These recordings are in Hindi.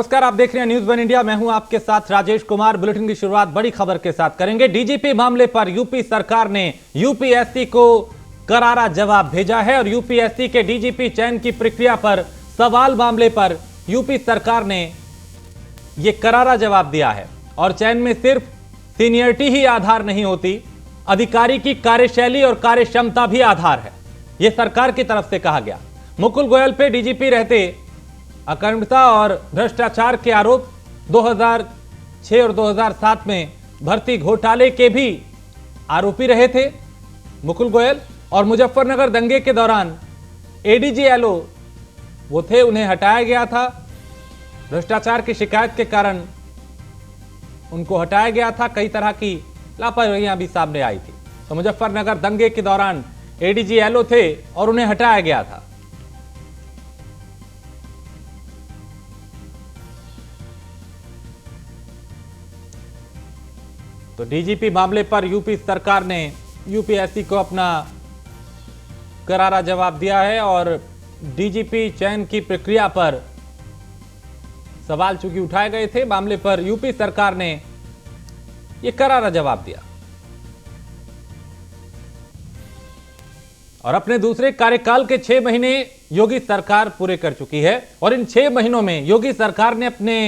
नमस्कार, आप देख रहे हैं न्यूज़ वन इंडिया। मैं हूं आपके साथ राजेश कुमार। बुलेटिन की शुरुआत बड़ी खबर के साथ करेंगे। डीजीपी मामले पर यूपी सरकार ने यूपीएससी को करारा जवाब भेजा है और यूपीएससी के डीजीपी चयन की प्रक्रिया पर सवाल मामले पर यूपी सरकार ने यह करारा जवाब दिया है। और चयन में सिर्फ सीनियरिटी ही आधार नहीं होती, अधिकारी की कार्यशैली और कार्यक्षमता भी आधार है, यह सरकार की तरफ से कहा गया। मुकुल गोयल पे डीजीपी रहते अकर्मकता और भ्रष्टाचार के आरोप 2006 और 2007 में भर्ती घोटाले के भी आरोपी रहे थे मुकुल गोयल। और मुजफ्फरनगर दंगे के दौरान एडीजी एलओ वो थे, उन्हें हटाया गया था। भ्रष्टाचार की शिकायत के कारण उनको हटाया गया था। कई तरह की लापरवाहियां भी सामने आई थी। तो मुजफ्फरनगर दंगे के दौरान एडीजी एलओ थे और उन्हें हटाया गया था। तो डीजीपी मामले पर यूपी सरकार ने यूपीएससी को अपना करारा जवाब दिया है और डीजीपी चयन की प्रक्रिया पर सवाल चूंकि उठाए गए थे, मामले पर यूपी सरकार ने यह करारा जवाब दिया। और अपने दूसरे कार्यकाल के 6 महीने योगी सरकार पूरे कर चुकी है और इन 6 महीनों में योगी सरकार ने अपने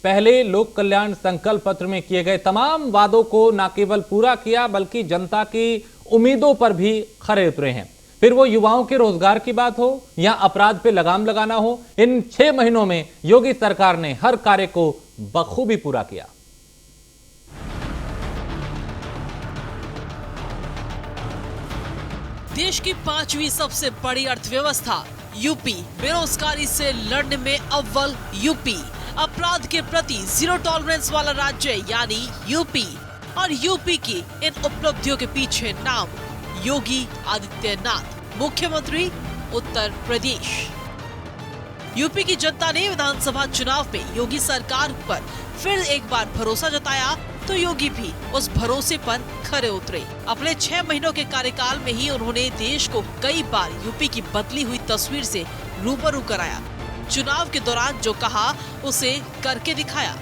पहले लोक कल्याण संकल्प पत्र में किए गए तमाम वादों को न केवल पूरा किया बल्कि जनता की उम्मीदों पर भी खरे उतरे हैं। फिर वो युवाओं के रोजगार की बात हो या अपराध पे लगाम लगाना हो, इन 6 महीनों में योगी सरकार ने हर कार्य को बखूबी पूरा किया। देश की 5वीं सबसे बड़ी अर्थव्यवस्था यूपी, बेरोजगारी से लड़ने में अव्वल यूपी, अपराध के प्रति जीरो टॉलरेंस वाला राज्य यानी यूपी, और यूपी की इन उपलब्धियों के पीछे नाम योगी आदित्यनाथ, मुख्यमंत्री उत्तर प्रदेश। यूपी की जनता ने विधानसभा चुनाव में योगी सरकार पर फिर एक बार भरोसा जताया तो योगी भी उस भरोसे पर खरे उतरे। अपने 6 महीनों के कार्यकाल में ही उन्होंने देश को कई बार यूपी की बदली हुई तस्वीर से रूबरू कराया। चुनाव के दौरान जो कहा उसे करके दिखाया।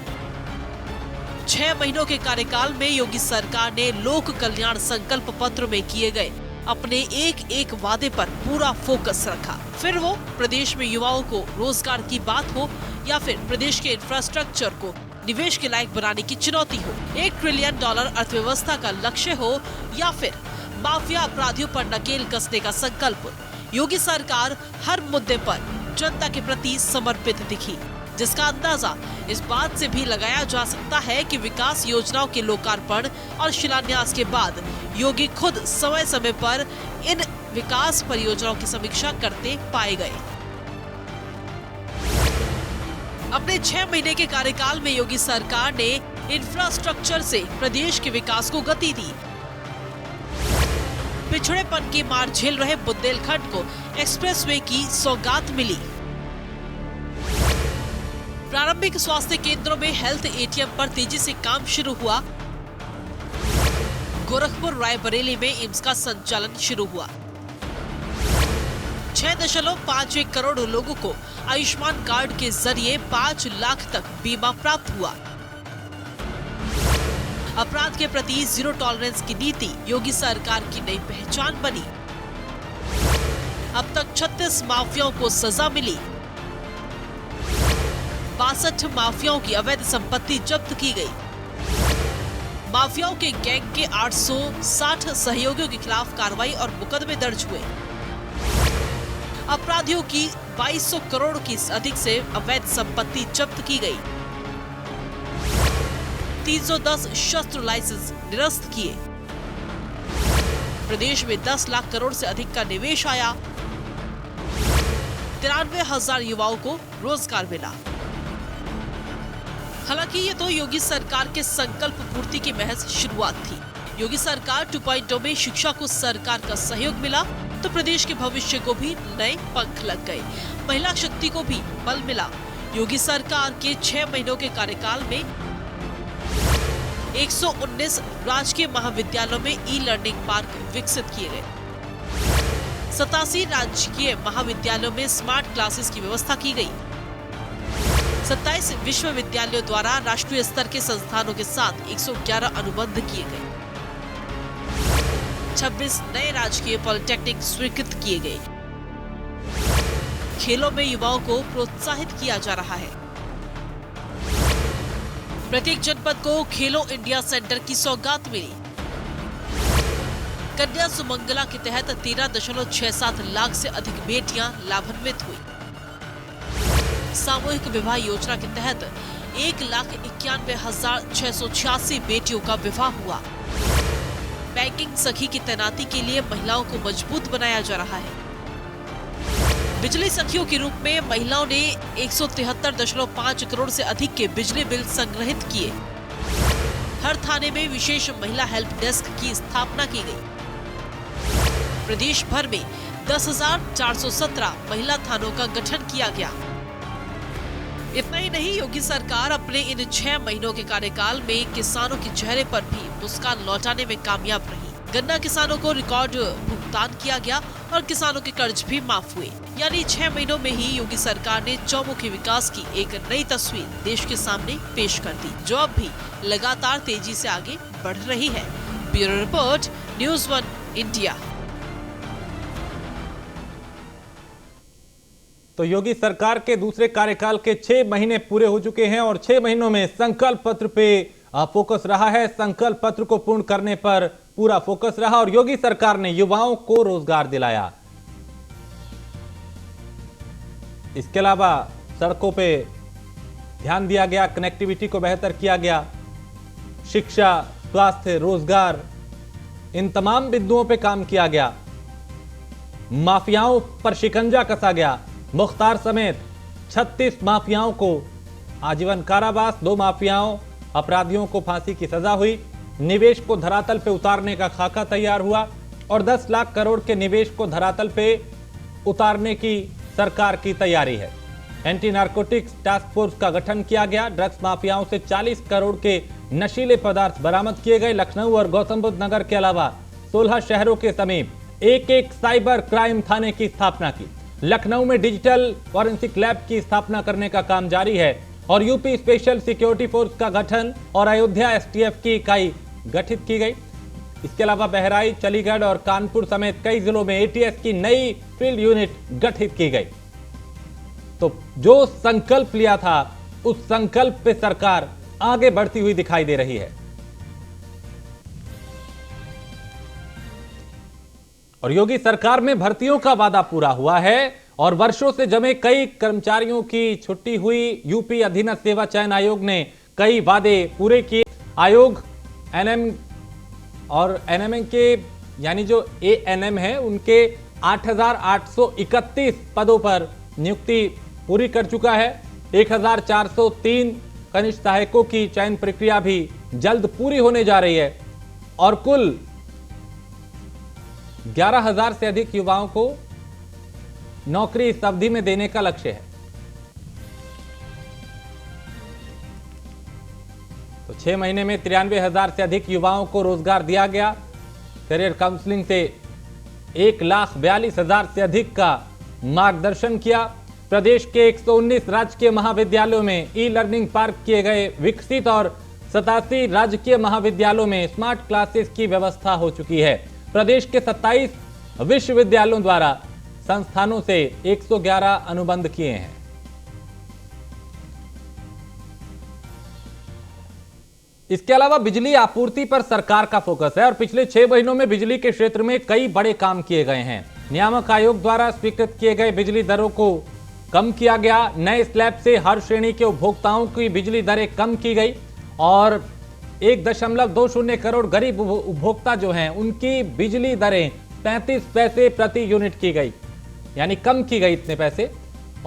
6 महीनों के कार्यकाल में योगी सरकार ने लोक कल्याण संकल्प पत्र में किए गए अपने एक एक वादे पर पूरा फोकस रखा। फिर वो प्रदेश में युवाओं को रोजगार की बात हो या फिर प्रदेश के इंफ्रास्ट्रक्चर को निवेश के लायक बनाने की चुनौती हो, $1 ट्रिलियन अर्थव्यवस्था का लक्ष्य हो या फिर माफिया अपराधियों पर नकेल कसने का संकल्प, योगी सरकार हर मुद्दे पर जनता के प्रति समर्पित दिखी, जिसका अंदाजा इस बात से भी लगाया जा सकता है कि विकास योजनाओं के लोकार्पण और शिलान्यास के बाद योगी खुद समय समय पर इन विकास परियोजनाओं की समीक्षा करते पाए गए। अपने 6 महीने के कार्यकाल में योगी सरकार ने इंफ्रास्ट्रक्चर से प्रदेश के विकास को गति दी। पिछड़ेपन की मार झेल रहे बुंदेलखंड को एक्सप्रेसवे की सौगात मिली। प्रारंभिक स्वास्थ्य केंद्रों में हेल्थ एटीएम पर तेजी से काम शुरू हुआ। गोरखपुर रायबरेली में एम्स का संचालन शुरू हुआ। 6.51 करोड़ लोगों को आयुष्मान कार्ड के जरिए 5 लाख तक बीमा प्राप्त हुआ। अपराध के प्रति जीरो टॉलरेंस की नीति योगी सरकार की नई पहचान बनी। अब तक 36 माफियाओं को सजा मिली। 62 माफियाओं की अवैध संपत्ति जब्त की गई। माफियाओं के गैंग के 860 सहयोगियों के खिलाफ कार्रवाई और मुकदमे दर्ज हुए। अपराधियों की 2200 करोड़ की अधिक से अवैध संपत्ति जब्त की गई। 310 शस्त्र लाइसेंस निरस्त किए। प्रदेश में 10 लाख करोड़ से अधिक का निवेश आया। 93,000 युवाओं को रोजगार मिला। हालांकि ये तो योगी सरकार के संकल्प पूर्ति की महज शुरुआत थी। योगी सरकार 2.0 में शिक्षा को सरकार का सहयोग मिला तो प्रदेश के भविष्य को भी नए पंख लग गए, महिला शक्ति को भी बल मिला। योगी सरकार के 6 महीनों के कार्यकाल में 119 राजकीय महाविद्यालयों में ई लर्निंग पार्क विकसित किए गए। 87 राजकीय महाविद्यालयों में स्मार्ट क्लासेस की व्यवस्था की गई। 27 विश्वविद्यालयों द्वारा राष्ट्रीय स्तर के संस्थानों के साथ 111 अनुबंध किए गए। 26 नए राजकीय पॉलिटेक्निक स्वीकृत किए गए। खेलों में युवाओं को प्रोत्साहित किया जा रहा है। प्रत्येक जनपद को खेलो इंडिया सेंटर की सौगात मिली। कन्या सुमंगला के तहत 13.67 लाख से अधिक बेटियां लाभान्वित हुई। सामूहिक विवाह योजना के तहत 1,91,686 बेटियों का विवाह हुआ। बैंकिंग सखी की तैनाती के लिए महिलाओं को मजबूत बनाया जा रहा है। बिजली सखियों के रूप में महिलाओं ने 173.5 करोड़ से अधिक के बिजली बिल संग्रहित किए। हर थाने में विशेष महिला हेल्प डेस्क की स्थापना की गई। प्रदेश भर में 10,417 महिला थानों का गठन किया गया। इतना ही नहीं, योगी सरकार अपने इन 6 महीनों के कार्यकाल में किसानों के चेहरे पर भी मुस्कान लौटाने में कामयाब रही। गन्ना किसानों को रिकॉर्ड भुगतान किया गया और किसानों के कर्ज भी माफ हुए। यानी 6 महीनों में ही योगी सरकार ने चौमुखी विकास की एक नई तस्वीर देश के सामने पेश कर दी, जो अब भी लगातार तेजी से आगे बढ़ रही है। Bureau report, news 1 India. तो योगी सरकार के दूसरे कार्यकाल के 6 महीने पूरे हो चुके हैं और 6 महीनों में संकल्प पत्र पे फोकस रहा है। संकल्प पत्र को पूर्ण करने पर पूरा फोकस रहा और योगी सरकार ने युवाओं को रोजगार दिलाया। इसके अलावा सड़कों पे ध्यान दिया गया, कनेक्टिविटी को बेहतर किया गया, शिक्षा, स्वास्थ्य, रोजगार, इन तमाम बिंदुओं पे काम किया गया। माफियाओं पर शिकंजा कसा गया। मुख्तार समेत 36 माफियाओं को आजीवन कारावास, 2 माफियाओं अपराधियों को फांसी की सजा हुई। निवेश को धरातल पे उतारने का खाका तैयार हुआ और 10 लाख करोड़ के निवेश को धरातल पे उतारने की सरकार की तैयारी है। एंटी नारकोटिक्स टास्क फोर्स का गठन किया गया। ड्रग्स माफियाओं से 40 करोड़ के नशीले पदार्थ बरामद किए गए। लखनऊ और गौतम बुद्ध नगर के अलावा 16 शहरों के समीप एक साइबर क्राइम थाने की स्थापना की। लखनऊ में डिजिटल फॉरेंसिक लैब की स्थापना करने का काम जारी है और यूपी स्पेशल सिक्योरिटी फोर्स का गठन और अयोध्या एसटीएफ की इकाई गठित की गई। इसके अलावा बहराइच, चंडीगढ़ और कानपुर समेत कई जिलों में एटीएस की नई फील्ड यूनिट गठित की गई। तो जो संकल्प लिया था, उस संकल्प पे सरकार आगे बढ़ती हुई दिखाई दे रही है। और योगी सरकार में भर्तियों का वादा पूरा हुआ है और वर्षों से जमे कई कर्मचारियों की छुट्टी हुई। यूपी अधीनस्थ सेवा चयन आयोग ने कई वादे पूरे किए। आयोग एनएम और एनएमएम के यानी जो एएनएम है उनके 8,831 पदों पर नियुक्ति पूरी कर चुका है। 1,403 कनिष्ठ सहायकों की चयन प्रक्रिया भी जल्द पूरी होने जा रही है और कुल 11,000 से अधिक युवाओं को नौकरी इस अवधि में देने का लक्ष्य है। तो 6 महीने में 93,000 से अधिक युवाओं को रोजगार दिया गया। करियर काउंसलिंग से 1,42,000 से अधिक का मार्गदर्शन किया। प्रदेश के 119 राजकीय महाविद्यालयों में ई लर्निंग पार्क किए गए विकसित और 87 राजकीय महाविद्यालयों में स्मार्ट क्लासेस की व्यवस्था हो चुकी है। प्रदेश के 27 विश्वविद्यालयों द्वारा संस्थानों से 111 अनुबंध किए हैं। इसके अलावा बिजली आपूर्ति पर सरकार का फोकस है और पिछले 6 महीनों में बिजली के क्षेत्र में कई बड़े काम किए गए हैं। नियामक आयोग द्वारा स्वीकृत किए गए बिजली दरों को कम किया गया। नए स्लैब से हर श्रेणी के उपभोक्ताओं की बिजली दरें कम की गई और 1.20 करोड़ गरीब उपभोक्ता जो हैं उनकी बिजली दरें 35 पैसे प्रति यूनिट की गई, यानी कम की गई इतने पैसे।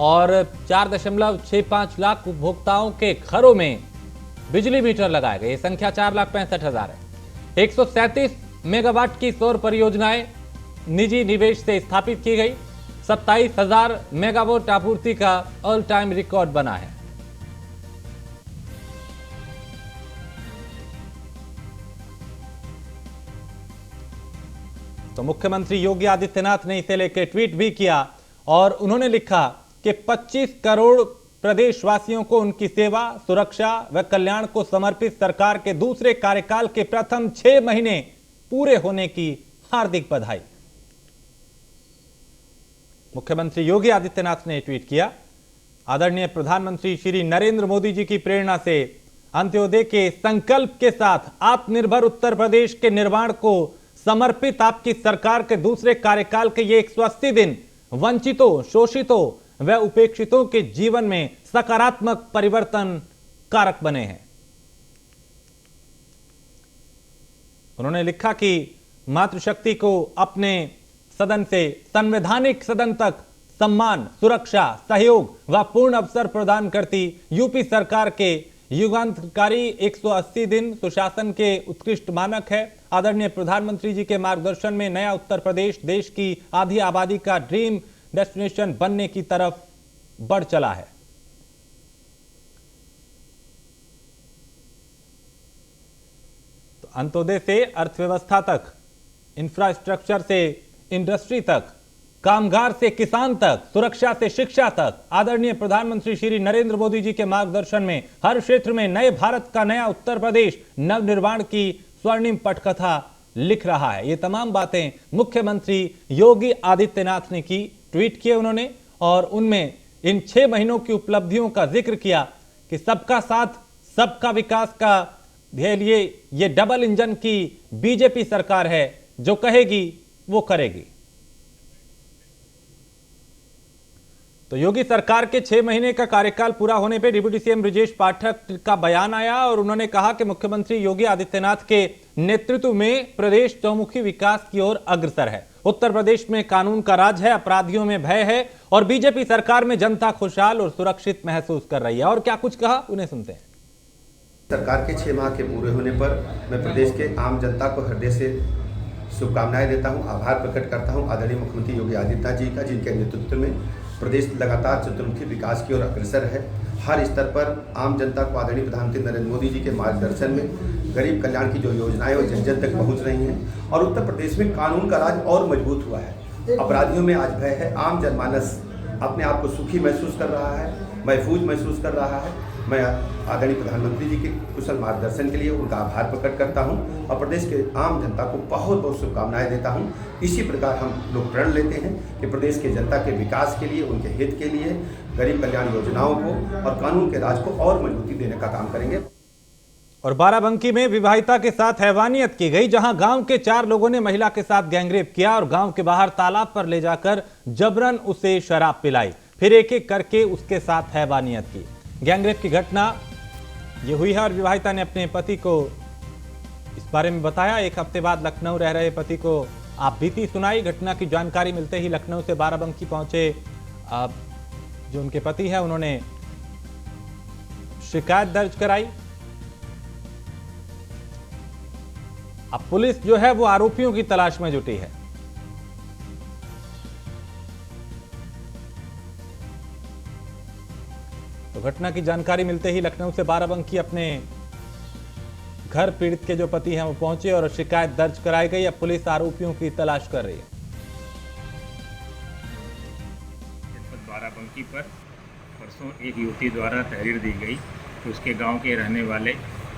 और 4.65 लाख उपभोक्ताओं के घरों में बिजली मीटर लगाए गए। ये संख्या 4,65,000 है। 137 मेगावाट की सौर परियोजनाएं निजी निवेश से स्थापित की गई। 27,000 मेगावाट आपूर्ति का ऑल टाइम रिकॉर्ड बना है। तो मुख्यमंत्री योगी आदित्यनाथ ने इसे लेकर ट्वीट भी किया और उन्होंने लिखा कि 25 करोड़ प्रदेशवासियों को उनकी सेवा, सुरक्षा व कल्याण को समर्पित सरकार के दूसरे कार्यकाल के प्रथम 6 महीने पूरे होने की हार्दिक बधाई। मुख्यमंत्री योगी आदित्यनाथ ने ट्वीट किया, आदरणीय प्रधानमंत्री श्री नरेंद्र मोदी जी की प्रेरणा से अंत्योदय के संकल्प के साथ आत्मनिर्भर उत्तर प्रदेश के निर्माण को समर्पित आपकी सरकार के दूसरे कार्यकाल के ये 180 दिन वंचितों, शोषितों व उपेक्षितों के जीवन में सकारात्मक परिवर्तन कारक बने हैं। उन्होंने लिखा कि मातृशक्ति को अपने सदन से संवैधानिक सदन तक सम्मान, सुरक्षा, सहयोग व पूर्ण अवसर प्रदान करती यूपी सरकार के युगांतकारी 180 दिन सुशासन के उत्कृष्ट मानक है। आदरणीय प्रधानमंत्री जी के मार्गदर्शन में नया उत्तर प्रदेश देश की आधी आबादी का ड्रीम डेस्टिनेशन बनने की तरफ बढ़ चला है। तो अंत्योदय से अर्थव्यवस्था तक, इंफ्रास्ट्रक्चर से इंडस्ट्री तक, कामगार से किसान तक, सुरक्षा से शिक्षा तक, आदरणीय प्रधानमंत्री श्री नरेंद्र मोदी जी के मार्गदर्शन में हर क्षेत्र में नए भारत का नया उत्तर प्रदेश नवनिर्माण की स्वर्णिम पटकथा लिख रहा है। ये तमाम बातें मुख्यमंत्री योगी आदित्यनाथ ने की, ट्वीट किए उन्होंने, और उनमें इन 6 महीनों की उपलब्धियों का जिक्र किया कि सबका साथ सबका विकास का ध्येय लिए ये डबल इंजन की बीजेपी सरकार है, जो कहेगी वो करेगी। तो योगी सरकार के 6 महीने का कार्यकाल पूरा होने पर डिप्टी सीएम ब्रजेश पाठक का बयान आया और उन्होंने कहा कि मुख्यमंत्री योगी आदित्यनाथ के नेतृत्व में प्रदेश चौमुखी विकास की ओर अग्रसर है। उत्तर प्रदेश में कानून का राज है, अपराधियों में भय है और बीजेपी सरकार में जनता खुशहाल और सुरक्षित महसूस कर रही है। और क्या कुछ कहा, उन्हें सुनते हैं। सरकार के 6 माह के पूरे होने पर मैं प्रदेश के आम जनता को हृदय से शुभकामनाएं देता हूं, आभार प्रकट करता हूं आदरणीय मुख्यमंत्री योगी आदित्यनाथ जी का, जिनके नेतृत्व में प्रदेश लगातार चतुर्मुखी विकास की ओर अग्रसर है। हर स्तर पर आम जनता को आदरणीय प्रधानमंत्री नरेंद्र मोदी जी के मार्गदर्शन में गरीब कल्याण की जो योजनाएं वो जन जन तक पहुंच रही हैं और उत्तर प्रदेश में कानून का राज और मजबूत हुआ है। अपराधियों में आज भय है, आम जनमानस अपने आप को सुखी महसूस कर रहा है, महफूज महसूस कर रहा है। मैं आदरणीय प्रधानमंत्री जी के कुशल मार्गदर्शन के लिए उनका आभार प्रकट करता हूं और प्रदेश के आम जनता को बहुत बहुत शुभकामनाएं देता हूं। इसी प्रकार हम लोग प्रण लेते हैं कि प्रदेश के जनता के विकास के लिए, उनके हित के लिए गरीब कल्याण योजनाओं को और कानून के राज को और मजबूती देने का काम करेंगे। और बाराबंकी में विवाहिता के साथ हैवानियत की गई, जहां गांव के 4 लोगों ने महिला के साथ गैंगरेप किया और गांव के बाहर तालाब पर ले जाकर जबरन उसे शराब पिलाई, फिर एक एक करके उसके साथ हैवानियत की। गैंगरेप की घटना ये हुई है और विवाहिता ने अपने पति को इस बारे में बताया। 1 हफ्ते बाद लखनऊ रह रहे पति को आप बीती सुनाई। घटना की जानकारी मिलते ही लखनऊ से बाराबंकी पहुंचे जो उनके पति हैं, उन्होंने शिकायत दर्ज कराई। अब पुलिस जो है वो आरोपियों की तलाश में जुटी है। तो घटना की जानकारी मिलते ही लखनऊ से बाराबंकी अपने घर पीड़ित के जो पति हैं वो पहुंचे और शिकायत दर्ज कराई गई। अब पुलिस आरोपियों की तलाश कर रही है। बाराबंकी पर परसों एक युवती द्वारा तहरीर दी गई कि उसके गांव के रहने वाले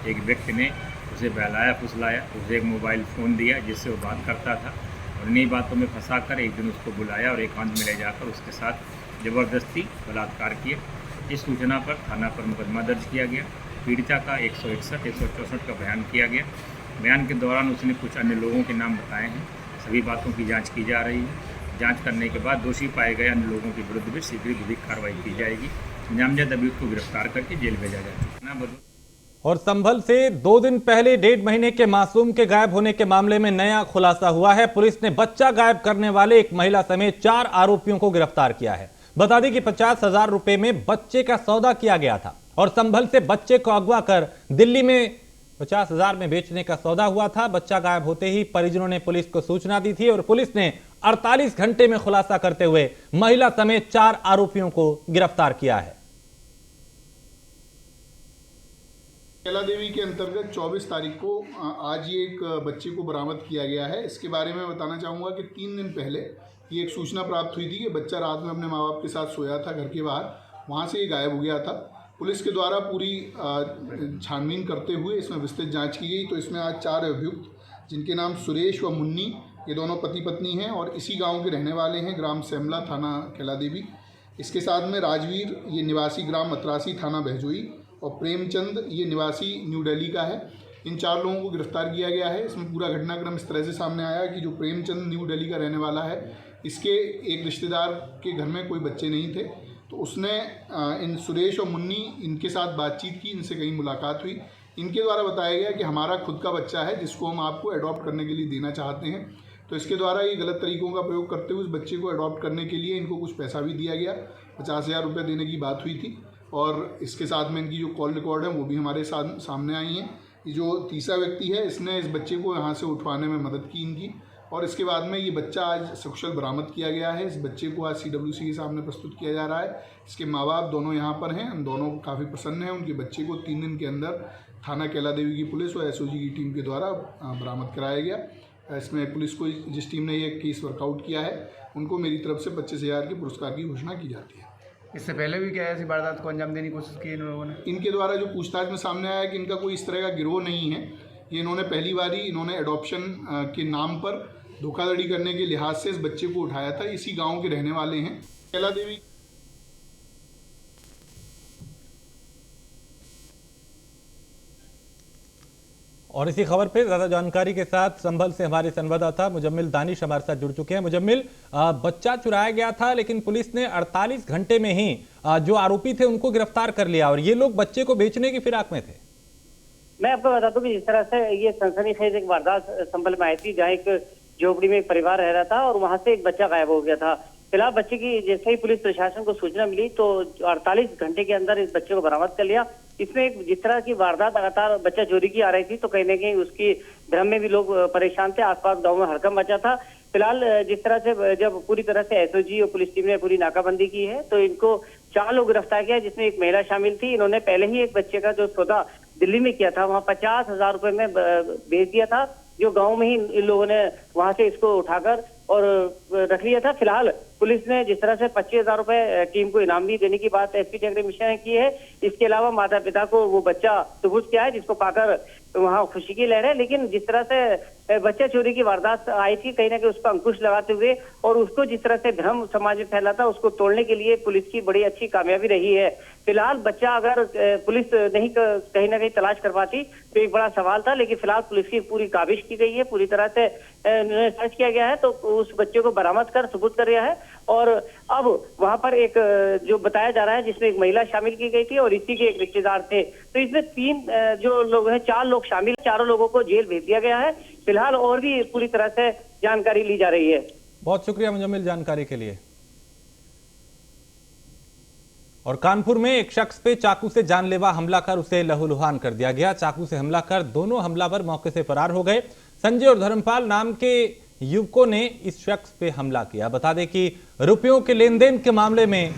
एक व्यक्ति ने उसे बहलाया फुसलाया, उसे एक मोबाइल फ़ोन दिया जिससे वो बात करता था और इन्हीं बातों में फंसाकर एक दिन उसको बुलाया और एकांत में ले जाकर उसके साथ ज़बरदस्ती बलात्कार किए। इस सूचना पर थाना पर मुकदमा दर्ज किया गया। पीड़िता का 161, 164 का बयान किया गया। बयान के दौरान उसने कुछ अन्य लोगों के नाम बताए हैं। सभी बातों की जांच की जा रही है। जांच करने के बाद दोषी पाए गए अन्य लोगों के विरुद्ध भी शीघ्र विधिक कार्रवाई की जाएगी। नामजद अभियुक्त को गिरफ्तार करके जेल भेजा जाएगा। और संभल से 2 दिन पहले 1.5 महीने के मासूम के गायब होने के मामले में नया खुलासा हुआ है। पुलिस ने बच्चा गायब करने वाले एक महिला समेत 4 आरोपियों को गिरफ्तार किया है। बता दें कि 50,000 रुपए में बच्चे का सौदा किया गया था और संभल से बच्चे को अगवा कर दिल्ली में 50,000 में बेचने का सौदा हुआ था। बच्चा गायब होते ही परिजनों ने पुलिस को सूचना दी थी और पुलिस ने 48 घंटे में खुलासा करते हुए महिला समेत 4 आरोपियों को गिरफ्तार किया है। कैला देवी के अंतर्गत 24 तारीख को आज ये एक बच्चे को बरामद किया गया है। इसके बारे में बताना चाहूँगा कि 3 दिन पहले ये एक सूचना प्राप्त हुई थी कि बच्चा रात में अपने माँ बाप के साथ सोया था घर के बाहर। वहाँ से ये गायब हो गया था। पुलिस के द्वारा पूरी छानबीन करते हुए इसमें विस्तृत जांच की गई, तो इसमें आज 4 अभियुक्त जिनके नाम सुरेश व मुन्नी, ये दोनों पति पत्नी हैं और इसी गांव के रहने वाले हैं, ग्राम सेमला, थाना कैलादेवी। इसके साथ में राजवीर, ये निवासी ग्राम मतरासी, थाना बहजोई, और प्रेमचंद, ये निवासी न्यू दिल्ली का है। इन 4 लोगों को गिरफ्तार किया गया है। इसमें पूरा घटनाक्रम इस तरह से सामने आया कि जो प्रेमचंद न्यू दिल्ली का रहने वाला है, इसके एक रिश्तेदार के घर में कोई बच्चे नहीं थे, तो उसने इन सुरेश और मुन्नी, इनके साथ बातचीत की, इनसे कहीं मुलाकात हुई। इनके द्वारा बताया गया कि हमारा खुद का बच्चा है जिसको हम आपको अडॉप्ट करने के लिए देना चाहते हैं। तो इसके द्वारा ये गलत तरीकों का प्रयोग करते हुए उस बच्चे को अडॉप्ट करने के लिए इनको कुछ पैसा भी दिया गया, 50,000 रुपये देने की बात हुई थी। और इसके साथ में इनकी जो कॉल रिकॉर्ड है वो भी हमारे सामने आई हैं। ये जो तीसरा व्यक्ति है, इसने इस बच्चे को यहाँ से उठवाने में मदद की इनकी, और इसके बाद में ये बच्चा आज सकुशल बरामद किया गया है। इस बच्चे को आज CWC के सामने प्रस्तुत किया जा रहा है। इसके माँ बाप दोनों यहाँ पर हैं, हम दोनों काफ़ी प्रसन्न हैं। उनके बच्चे को 3 दिन के अंदर थाना कैलादेवी की पुलिस और SOG की टीम के द्वारा बरामद कराया गया। इसमें पुलिस को, जिस टीम ने ये केस वर्कआउट किया है, उनको मेरी तरफ से 25,000 के पुरस्कार की घोषणा की जाती है। इससे पहले भी क्या ऐसी वारदात को अंजाम देने की कोशिश की इन लोगों ने? इनके द्वारा जो पूछताछ में सामने आया कि इनका कोई इस तरह का गिरोह नहीं है। ये इन्होंने पहली बार ही इन्होंने एडॉप्शन के नाम पर धोखाधड़ी करने के लिहाज से इस बच्चे को उठाया था। इसी गांव के रहने वाले हैं, कैलादेवी। और इसी खबर पे ज्यादा जानकारी के साथ संभल से हमारे संवाददाता मुजम्मिल दानिश हमारे साथ जुड़ चुके हैं। मुजम्मिल, बच्चा चुराया गया था लेकिन पुलिस ने 48 घंटे में ही जो आरोपी थे उनको गिरफ्तार कर लिया, और ये लोग बच्चे को बेचने की फिराक में थे। मैं आपको बता दूं कि जिस तरह से ये सनसनीखेज एक वारदात संभल में आई थी, जहाँ एक झोपड़ी में एक परिवार रह रहा था और वहां से एक बच्चा गायब हो गया था। फिलहाल बच्चे की जैसे ही पुलिस प्रशासन को सूचना मिली तो 48 घंटे के अंदर इस बच्चे को बरामद कर लिया। इसमें एक जिस तरह की वारदात लगातार बच्चा चोरी की आ रही थी, तो कहीं ना कहीं उसकी भ्रम में भी लोग परेशान थे, आसपास गांव में हड़कंप मचा था। फिलहाल जिस तरह से जब पूरी तरह से SOG और पुलिस टीम ने पूरी नाकाबंदी की है, तो इनको 4 लोग गिरफ्तार किया, जिसमें एक महिला शामिल थी। इन्होंने पहले ही एक बच्चे का जो सौदा दिल्ली में किया था, वहाँ 50,000 रुपए में बेच दिया था, जो गांव में ही इन लोगों ने वहां से इसको उठाकर और रख लिया था। फिलहाल पुलिस ने जिस तरह से 25,000 रुपए टीम को इनाम भी देने की बात SP चक्र मिश्रा ने की है। इसके अलावा माता पिता को वो बच्चा सुपुर्द किया है, जिसको पाकर वहाँ खुशी की लहर है। लेकिन जिस तरह से बच्चा चोरी की वारदात आई थी, कहीं ना कहीं उस पर अंकुश लगाते हुए और उसको जिस तरह से भ्रम समाज में फैला था, उसको तोड़ने के लिए पुलिस की बड़ी अच्छी कामयाबी रही है। फिलहाल बच्चा अगर पुलिस नहीं कहीं ना कहीं तलाश कर पाती तो एक बड़ा सवाल था, लेकिन फिलहाल पुलिस की पूरी काबिश की गई है, पूरी तरह से सर्च किया गया है, तो उस बच्चे को बरामद कर सुपुर्द कर दिया है। और अब वहां पर एक जो बताया जा रहा है, जिसमें एक महिला शामिल की गई थी और इसी के एक रिश्तेदार थे, तो इसमें 3 जो लोग हैं, 4 लोग शामिल, 4 लोगों को जेल भेज दिया गया है। फिलहाल और भी पूरी तरह से जानकारी ली जा रही है। बहुत शुक्रिया मुजम्मिल जानकारी के लिए। और कानपुर में एक शख्स पे चाकू से जानलेवा हमला कर उसे लहूलुहान कर दिया गया। चाकू से हमला कर दोनों हमलावर मौके से फरार हो गए। संजय और धर्मपाल नाम के युवकों ने इस शख्स पे हमला किया। बता दें कि रुपयों के लेन देन के मामले में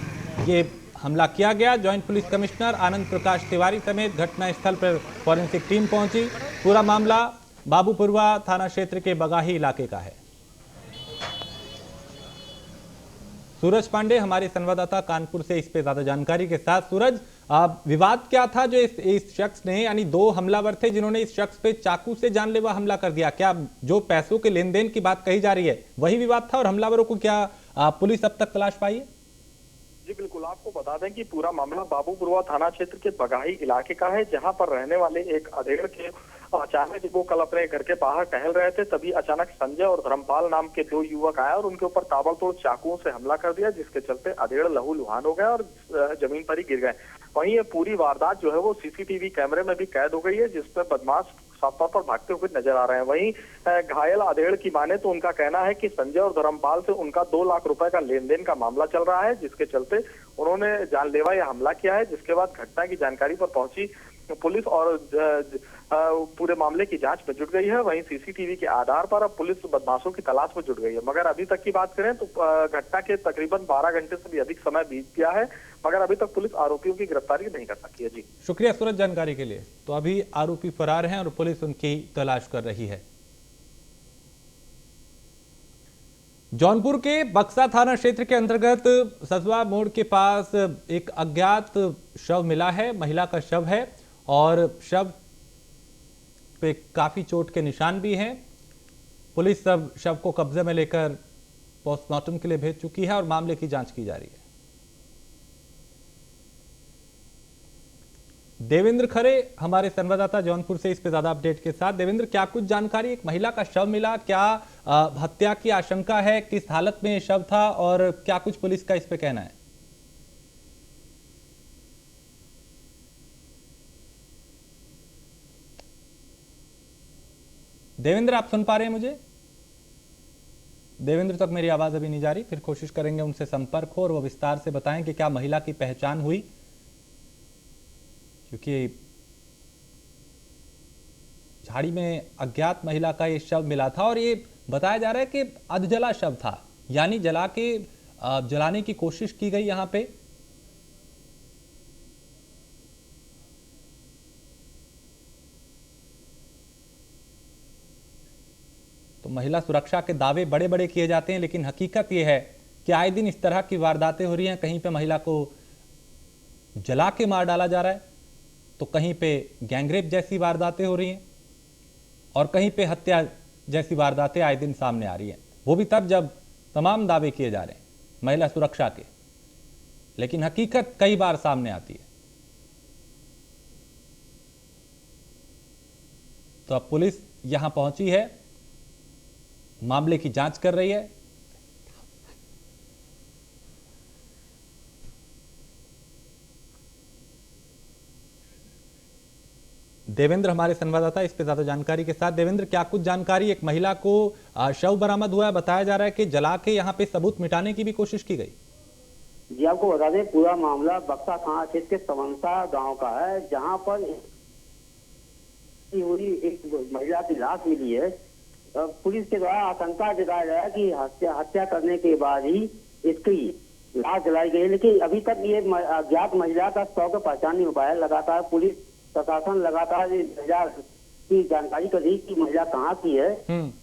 ये हमला किया गया। Joint police commissioner Anand Prakash Tiwari समेत घटनास्थल पर फॉरेंसिक टीम पहुंची। पूरा मामला बाबूपुरवा थाना क्षेत्र के बगाही इलाके का है। सूरज पांडे हमारे संवाददाता कानपुर से इस पे ज्यादा जानकारी के साथ। सूरज, विवाद क्या था जो इस शख्स ने, यानी 2 हमलावर थे जिन्होंने इस शख्स पे चाकू से जानलेवा हमला कर दिया, क्या जो पैसों के लेन देन की बात कही जा रही है वही विवाद था और हमलावरों को क्या पुलिस अब तक तलाश पाई है? जी बिल्कुल, आपको बता दें कि पूरा मामला बाबूपुरवा थाना क्षेत्र के बगाही इलाके का है, जहां पर रहने वाले एक अधेड़ के अचानक वो कल अपने घर के बाहर टहल रहे थे, तभी अचानक संजय और धर्मपाल नाम के 2 युवक आए और उनके ऊपर ताबड़तोड़ चाकुओं से हमला कर दिया, जिसके चलते अधेड़ लहूलुहान हो गए और जमीन पर ही गिर गए। वहीं ये पूरी वारदात जो है वो CCTV कैमरे में भी कैद हो गई है, जिसपे बदमाश साफ तौर पर भागते हुए नजर आ रहे हैं। वहीं घायल अधेड़ की माने तो उनका कहना है कि संजय और धर्मपाल से उनका 2 लाख रुपए का लेन देन का मामला चल रहा है, जिसके चलते उन्होंने जानलेवा यह हमला किया है। जिसके बाद घटना की जानकारी पर पहुंची पुलिस और पूरे मामले की जांच में जुट गई है। वहीं CCTV के आधार पर अब पुलिस बदमाशों की तलाश में जुट गई है। मगर अभी तक की बात करें तो घटना के तकरीबन 12 घंटे से भी अधिक समय बीत गया है, मगर अभी तक पुलिस आरोपियों की गिरफ्तारी नहीं कर सकी है। जी शुक्रिया सूरज जानकारी के लिए। तो अभी आरोपी फरार हैं और पुलिस उनकी तलाश कर रही है। जौनपुर के बक्सा थाना क्षेत्र के अंतर्गत ससवा मोड़ के पास एक अज्ञात शव मिला है। महिला का शव है और शव पे काफी चोट के निशान भी हैं। पुलिस सब शव को कब्जे में लेकर पोस्टमार्टम के लिए भेज चुकी है और मामले की जांच की जा रही है। देवेंद्र खरे हमारे संवाददाता जौनपुर से इस पे ज्यादा अपडेट के साथ। देवेंद्र, क्या कुछ जानकारी? एक महिला का शव मिला, क्या हत्या की आशंका है? किस हालत में शव था और क्या कुछ पुलिस का इस पे कहना है? देवेंद्र, आप सुन पा रहे हैं मुझे? देवेंद्र तक मेरी आवाज अभी नहीं जा रही, फिर कोशिश करेंगे उनसे संपर्क हो और वो विस्तार से बताएं कि क्या महिला की पहचान हुई, क्योंकि झाड़ी में अज्ञात महिला का ये शव मिला था और ये बताया जा रहा है कि अधजला शव था, यानी जलाने की कोशिश की गई यहां पे। तो महिला सुरक्षा के दावे बड़े बड़े किए जाते हैं, लेकिन हकीकत यह है कि आए दिन इस तरह की वारदातें हो रही हैं। कहीं पे महिला को जला के मार डाला जा रहा है, तो कहीं पे गैंगरेप जैसी वारदातें हो रही हैं और कहीं पे हत्या जैसी वारदातें आए दिन सामने आ रही हैं। वो भी तब जब तमाम दावे किए जा रहे हैं महिला सुरक्षा के, लेकिन हकीकत कई बार सामने आती है। तो अब पुलिस यहां पहुंची है, मामले की जांच कर रही है। देवेंद्र हमारे संवाददाता इस पे ज्यादा जानकारी के साथ। देवेंद्र, क्या कुछ जानकारी? एक महिला को शव बरामद हुआ है, बताया जा रहा है कि जला के यहाँ पे सबूत मिटाने की भी कोशिश की गई। जी, आपको बता दें पूरा मामला बक्सा थाना क्षेत्र के सवंसा गांव का है, जहां पर एक महिला की लाश मिली है। पुलिस के द्वारा आशंका जताया गया कि हत्या करने के बाद ही इसकी लाश जलाई गई, लेकिन अभी तक ये अज्ञात महिला का शव का पहचान नहीं हो पाया। लगातार पुलिस प्रशासन लगातार महिला की जानकारी कर रही कि महिला कहाँ की है।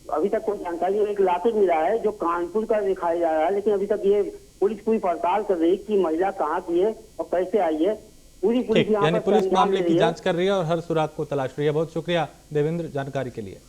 अभी तक कोई जानकारी, एक लाश मिला है जो कानपुर का दिखाया जा रहा है, लेकिन अभी तक ये पुलिस पूरी पड़ताल कर रही कि महिला कहाँ की है और कैसे आई है। पूरी पुलिस यानी पुलिस मामले की जांच कर रही है और हर सुराग को तलाश रही है। बहुत शुक्रिया देवेंद्र जानकारी के लिए।